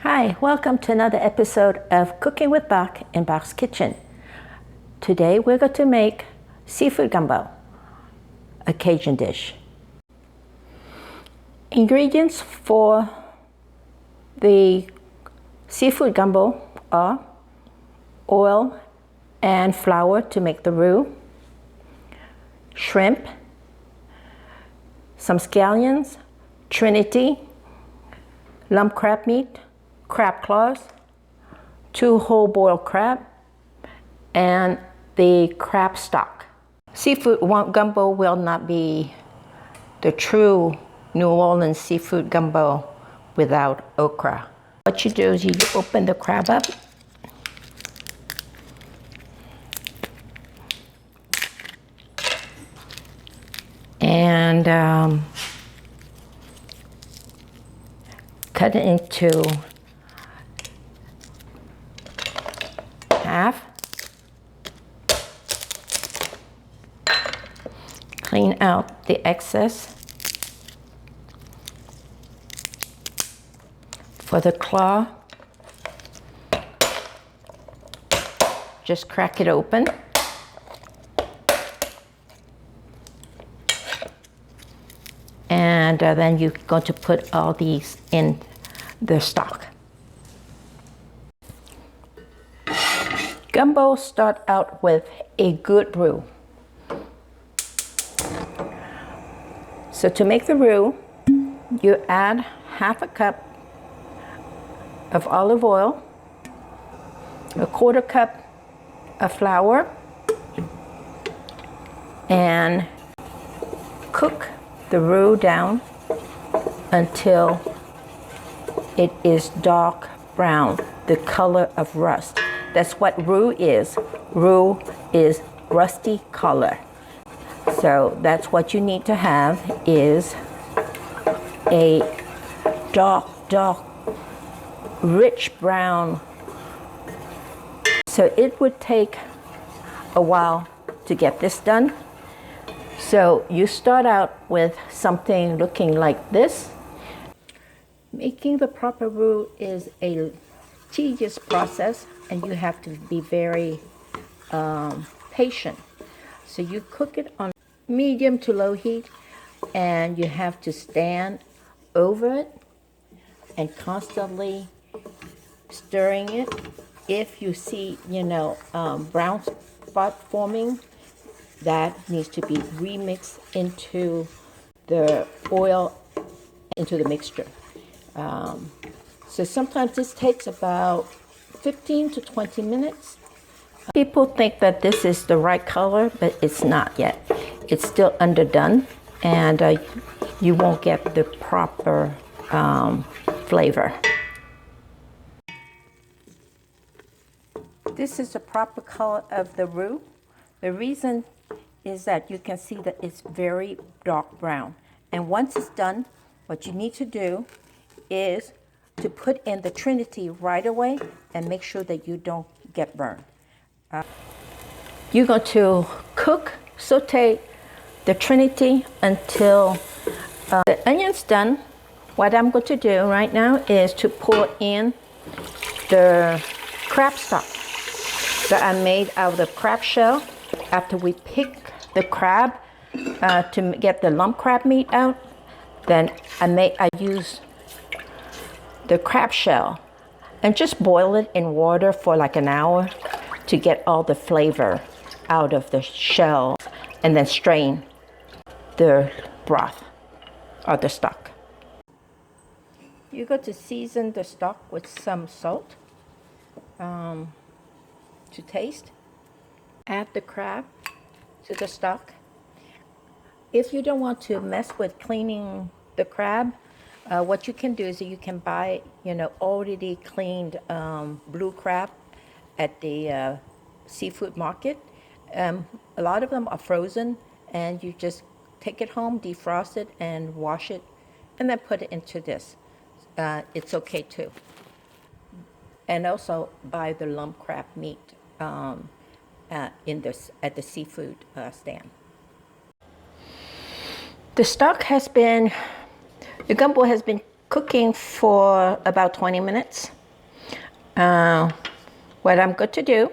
Hi, welcome to another episode of Cooking with Bach in Bach's Kitchen. Today we're going to make seafood gumbo, a Cajun dish. Ingredients for the seafood gumbo are oil and flour to make the roux, shrimp, some scallions, Trinity, lump crab meat, crab claws, 2 whole boiled crab, and the crab stock. Seafood gumbo will not be the true New Orleans seafood gumbo without okra. What you do is you open the crab up, and cut it into half. Clean out the excess. For the claw, just crack it open. And then you're going to put all these in the stock. Gumbo start out with a good roux. So to make the roux, you add half a cup of olive oil, a 1/4 cup of flour, and cook the roux down until it is dark brown, the color of rust. That's what roux is. Roux is rusty color. So that's what you need to have, is a dark, rich brown. So it would take a while to get this done. So you start out with something looking like this. Making the proper roux is a tedious process, and you have to be very patient. So you cook it on medium to low heat, and you have to stand over it and constantly stirring it. If you see, brown spot forming, that needs to be remixed into the oil, into the mixture. So sometimes this takes about 15 to 20 minutes. People think that this is the right color, but it's not yet. It's still underdone, and you won't get the proper flavor. This is the proper color of the roux. The reason is that you can see that it's very dark brown. And once it's done, what you need to do is to put in the Trinity right away and make sure that you don't get burned. You're going to saute the Trinity until the onion's done. What I'm going to do right now is to pour in the crab stock that I made out of the crab shell. After we pick the crab to get the lump crab meat out, then I use the crab shell and just boil it in water for like an hour to get all the flavor out of the shell, and then strain the broth or the stock. You're going to season the stock with some salt to taste. Add the crab to the stock. If you don't want to mess with cleaning the crab, what you can do is you can buy, already cleaned blue crab at the seafood market. A lot of them are frozen, and you just take it home, defrost it, and wash it, and then put it into this. It's okay too. And also buy the lump crab meat at the seafood stand. The gumbo has been cooking for about 20 minutes. What I'm going to do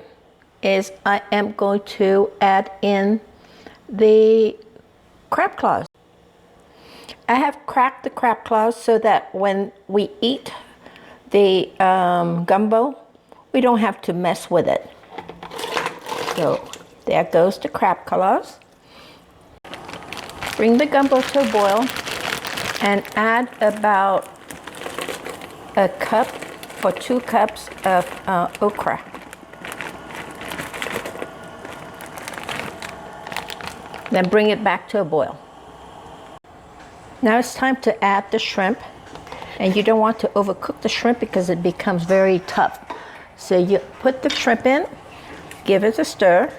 is I am going to add in the crab claws. I have cracked the crab claws so that when we eat the gumbo, we don't have to mess with it. So there goes the crab claws. Bring the gumbo to a boil and add about a cup or 2 cups of okra. Then bring it back to a boil. Now it's time to add the shrimp, and you don't want to overcook the shrimp because it becomes very tough. So you put the shrimp in, give it a stir,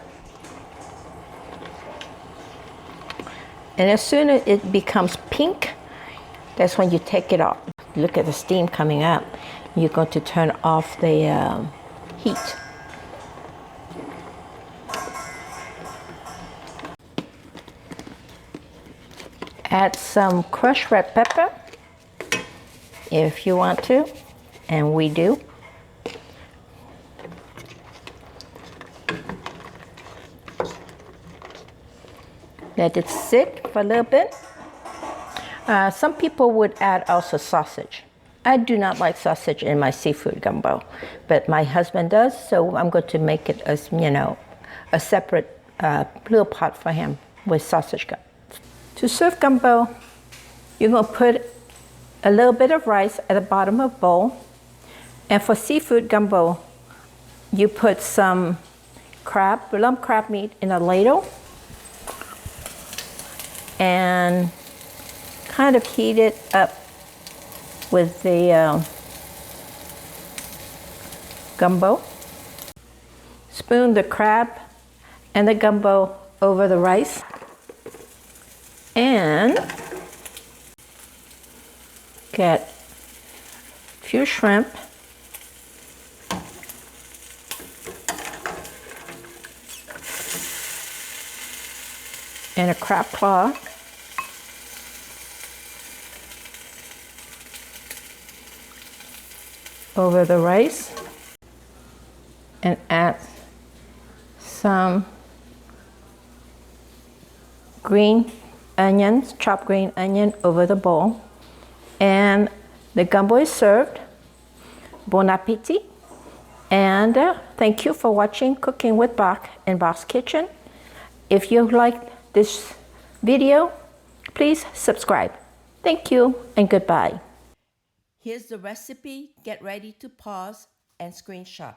and as soon as it becomes pink, that's when you take it off. Look at the steam coming out. You're going to turn off the heat. Add some crushed red pepper if you want to, and we do. Let it sit for a little bit. Some people would add also sausage. I do not like sausage in my seafood gumbo, but my husband does, so I'm going to make it as, a separate little pot for him with sausage. To serve gumbo, you're going to put a little bit of rice at the bottom of the bowl. And for seafood gumbo, you put some lump crab meat in a ladle and kind of heat it up with the gumbo. Spoon the crab and the gumbo over the rice. And get a few shrimp, and a crab claw, over the rice, and add some chopped green onion over the bowl. And the gumbo is served. Bon appetit. And thank you for watching Cooking with Bach in Bach's Kitchen. If you liked this video, please subscribe. Thank you and goodbye. Here's the recipe. Get ready to pause and screenshot.